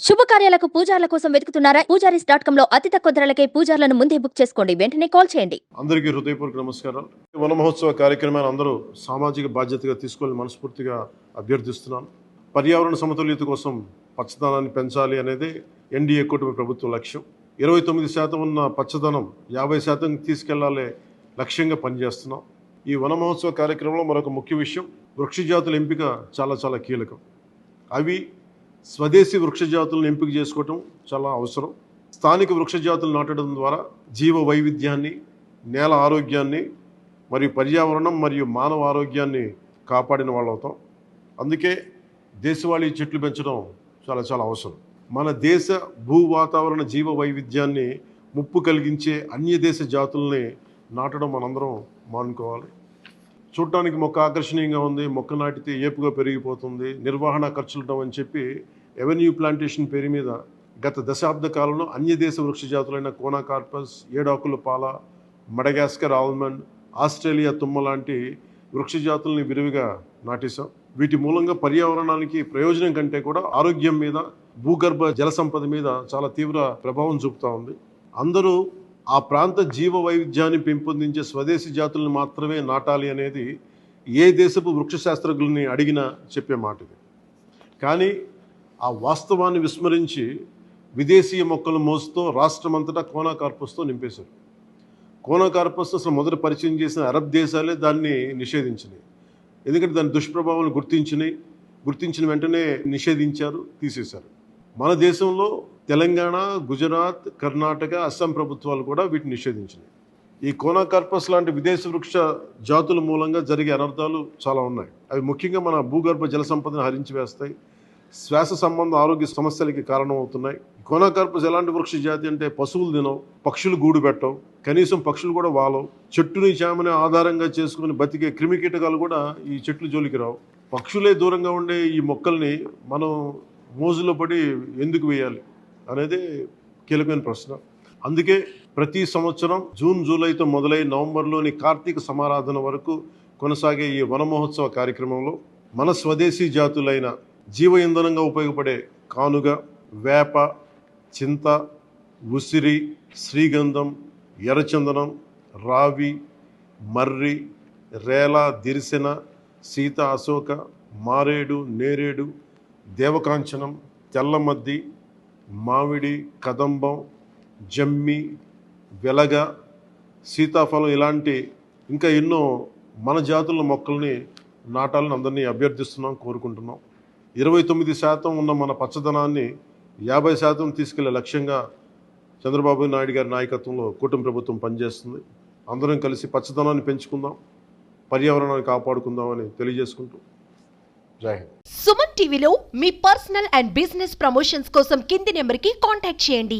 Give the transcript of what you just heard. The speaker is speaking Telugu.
శుభకార్యాలకు పూజార్ల కోసం వెతుకుతున్నారా? పూజారీస్.com లో అతి తక్కువ ధరలకే పూజార్లను ముందే బుక్ చేసుకోండి. వెంటనే కాల్ చేయండి. అందరికీ హృదయపూర్వక నమస్కారాలు. వన మహోత్సవ కార్యక్రమాన్ని అందరూ సామాజిక బాధ్యతగా తీసుకోవాలని మనస్ఫూర్తిగా అభ్యర్థిస్తున్నాను. పర్యావరణ సమతుల్యత కోసం పచ్చదనాన్ని పెంచాలి అనేది ఎన్డీఏ కూటమి ప్రభుత్వ లక్ష్యం. 29% ఉన్న పచ్చదనం 50% తీసుకెళ్లాలే లక్ష్యంగా పనిచేస్తున్నాం. ఈ వన మహోత్సవ కార్యక్రమంలో మరొక ముఖ్య విషయం, వృక్ష జాతుల ఎంపిక చాలా కీలకం. అవి స్వదేశీ వృక్ష జాతులను ఎంపిక చేసుకోవటం చాలా అవసరం. స్థానిక వృక్ష జాతులు నాటడం ద్వారా జీవ వైవిధ్యాన్ని, నేల ఆరోగ్యాన్ని మరియు పర్యావరణం మరియు మానవ ఆరోగ్యాన్ని కాపాడిన వాళ్ళు అవుతాం. అందుకే దేశవాళీ చెట్లు పెంచడం చాలా అవసరం. మన దేశ భూ వాతావరణ జీవ వైవిధ్యాన్ని ముప్పు కలిగించే అన్య దేశ జాతుల్ని నాటడం మనందరం మానుకోవాలి. చూడటానికి మొక్క ఆకర్షణీయంగా ఉంది, మొక్క నాటితే ఏపుగా పెరిగిపోతుంది, నిర్వహణ ఖర్చులుంటాం అని చెప్పి ఎవెన్యూ ప్లాంటేషన్ పేరు మీద గత దశాబ్ద కాలంలో అన్య దేశ వృక్ష జాతులైన కోనాకార్పస్, ఏడాకుల పాల, మడగాస్కర్ ఆల్మండ్, ఆస్ట్రేలియా తుమ్మ లాంటి వృక్ష జాతుల్ని విరివిగా నాటేశాం. వీటి మూలంగా పర్యావరణానికి ప్రయోజనం కంటే కూడా ఆరోగ్యం మీద, భూగర్భ జల సంపద మీద చాలా తీవ్ర ప్రభావం చూపుతూ ఉంది. అందరూ ఆ ప్రాంత జీవ వైవిధ్యాన్ని పెంపొందించే స్వదేశీ జాతులను మాత్రమే నాటాలి అనేది ఏ దేశపు వృక్ష శాస్త్రజ్ఞుల్ని అడిగినా చెప్పే మాట ఇది. కానీ ఆ వాస్తవాన్ని విస్మరించి విదేశీయ మొక్కల మోసుతో రాష్ట్రమంతటా కోనాకార్పస్తో నింపేశారు. కోనాకార్పస్ అసలు మొదట పరిచయం చేసిన అరబ్ దేశాలే దాన్ని నిషేధించినాయి. ఎందుకంటే దాని దుష్ప్రభావాలను గుర్తించిన వెంటనే నిషేధించారు, తీసేశారు. మన దేశంలో తెలంగాణ, గుజరాత్, కర్ణాటక, అస్సాం ప్రభుత్వాలు కూడా వీటిని నిషేధించినాయి. ఈ కోనాకార్పస్ లాంటి విదేశ వృక్ష జాతుల మూలంగా జరిగే అనర్థాలు చాలా ఉన్నాయి. అవి ముఖ్యంగా మన భూగర్భ జల సంపదను హరించి వేస్తాయి, శ్వాస సంబంధ ఆరోగ్య సమస్యలకి కారణమవుతున్నాయి. కోనాకార్పస్ ఎలాంటి వృక్ష జాతి అంటే పశువులు తినవు, పక్షులు గూడు పెట్టవు, కనీసం పక్షులు కూడా వాలవు. చెట్టుని చేమని ఆధారంగా చేసుకుని బతికే క్రిమికీటకాలు కూడా ఈ చెట్లు జోలికి రావు. పక్షులే దూరంగా ఉండే ఈ మొక్కల్ని మనం మోజులో పడి ఎందుకు వేయాలి అనేది కీలకమైన ప్రశ్న. అందుకే ప్రతి సంవత్సరం జూన్, జూలైతో మొదలై నవంబర్లోని కార్తీక సమారాధన వరకు కొనసాగే ఈ వన మహోత్సవ కార్యక్రమంలో మన స్వదేశీ జాతులైన జీవ ఇంధనంగా ఉపయోగపడే కానుగ, వేప, చింత, ఉసిరి, శ్రీగంధం, ఎర్రచందనం, రావి, మర్రి, రేల, దిరిసెన, సీత, అశోక, మారేడు, నేరేడు, దేవకాంచనం, తెల్లమద్ది, మామిడి, కదంబం, జమ్మి, వెలగ, సీతాఫలం ఇలాంటి ఇంకా ఎన్నో మన జాతుల మొక్కల్ని నాటాలని అందరినీ అభ్యర్థిస్తున్నాం, కోరుకుంటున్నాం. 29% ఉన్న మన పచ్చదనాన్ని 50% తీసుకెళ్లే లక్ష్యంగా చంద్రబాబు నాయుడు గారి నాయకత్వంలో కూటమి ప్రభుత్వం పనిచేస్తుంది. అందరం కలిసి పచ్చదనాన్ని పెంచుకుందాం, పర్యావరణాన్ని కాపాడుకుందామని తెలియజేసుకుంటూ జై హింద్. సుమన్ టీవీలో మీ పర్సనల్ అండ్ బిజినెస్ ప్రమోషన్స్ కోసం కింది నెంబర్కి కాంటాక్ట్ చేయండి.